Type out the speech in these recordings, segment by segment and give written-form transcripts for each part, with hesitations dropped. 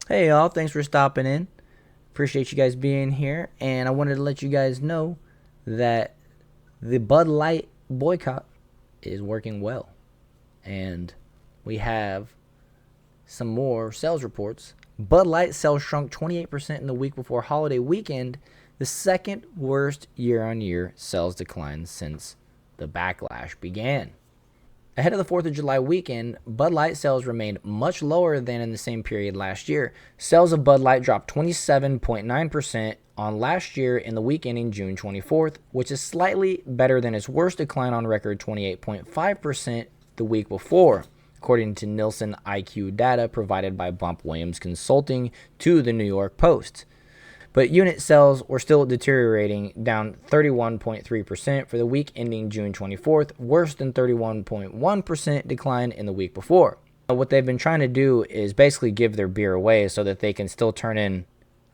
Hey y'all, thanks for stopping in. Appreciate you guys being here, and I wanted to let you guys know that the Bud Light boycott is working well, and we have some more sales reports. Bud Light sales shrunk 28% in the week before holiday weekend, the second worst year-on-year sales decline since the backlash began. Ahead of the 4th of July weekend, Bud Light sales remained much lower than in the same period last year. Sales of Bud Light dropped 27.9% on last year in the week ending June 24th, which is slightly better than its worst decline on record, 28.5% the week before, according to Nielsen IQ data provided by Bump Williams Consulting to the New York Post. But unit sales were still deteriorating, down 31.3% for the week ending June 24th, worse than 31.1% decline in the week before. What they've been trying to do is basically give their beer away so that they can still turn in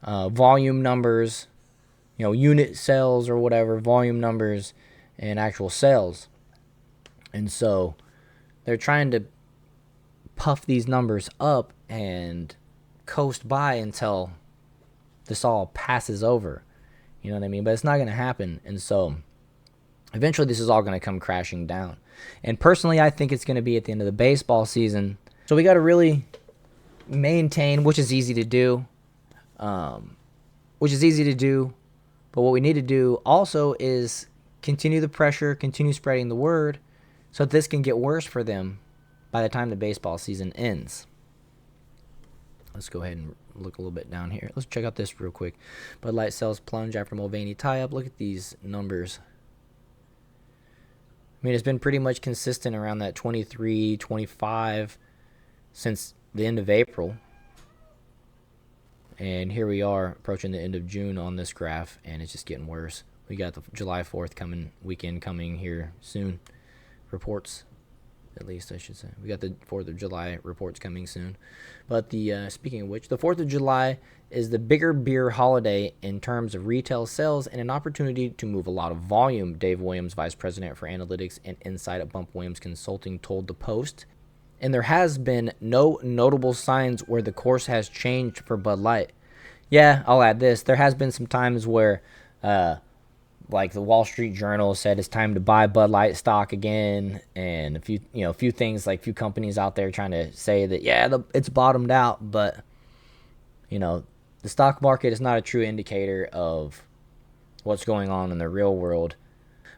volume numbers, unit sales or whatever, volume numbers and actual sales. And so they're trying to puff these numbers up and coast by until this all passes over. You know what I mean? But it's not going to happen. And so eventually this is all going to come crashing down. And personally, I think it's going to be at the end of the baseball season. So we got to really maintain, which is easy to do. But what we need to do also is continue the pressure, continue spreading the word so that this can get worse for them by the time the baseball season ends. Let's go ahead and look a little bit down here. Let's check out this real quick. Bud Light sales plunge after Mulvaney tie-up. Look at these numbers. I mean, it's been pretty much consistent around that 23, 25 since the end of April. And here we are approaching the end of June on this graph, and it's just getting worse. We got the July 4th weekend coming here soon. Reports. At least I should say. We got the 4th of July reports coming soon. But speaking of which, the 4th of July is the bigger beer holiday in terms of retail sales and an opportunity to move a lot of volume, Dave Williams, Vice President for Analytics and Insight at Bump Williams Consulting, told the Post. And there has been no notable signs where the course has changed for Bud Light. Yeah, I'll add this. There has been some times where like the Wall Street Journal said it's time to buy Bud Light stock again, and a few things, like few companies out there trying to say that it's bottomed out, but the stock market is not a true indicator of what's going on in the real world.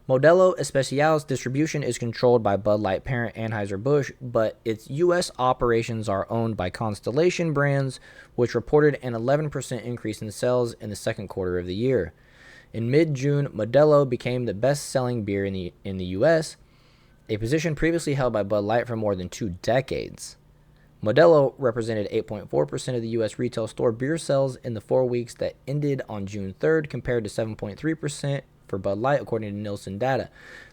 Modelo Especial's distribution is controlled by Bud Light parent Anheuser-Busch, but its U.S. operations are owned by Constellation Brands, which reported an 11% increase in sales in the second quarter of the year. In mid-June, Modelo became the best-selling beer in the U.S., a position previously held by Bud Light for more than 2 decades. Modelo represented 8.4% of the U.S. retail store beer sales in the 4 weeks that ended on June 3rd, compared to 7.3% for Bud Light, according to Nielsen data.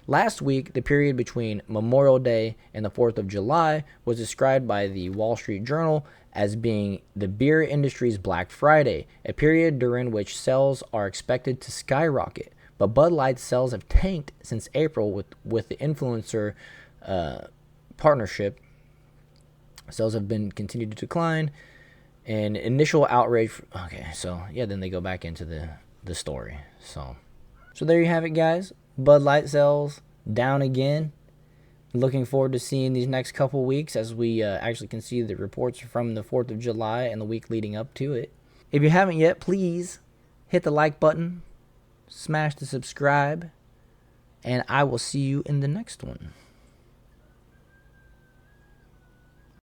Last week, the period between Memorial Day and the 4th of July was described by the Wall Street Journal as being the beer industry's Black Friday, a period during which sales are expected to skyrocket. But Bud Light's sales have tanked since April with the influencer partnership. Sales have been continued to decline, and initial outrage. Then they go back into the story. So there you have it, guys. Bud Light sales down again. Looking forward to seeing these next couple weeks as we actually can see the reports from the 4th of July and the week leading up to it. If you haven't yet, please hit the like button, smash the subscribe, and I will see you in the next one.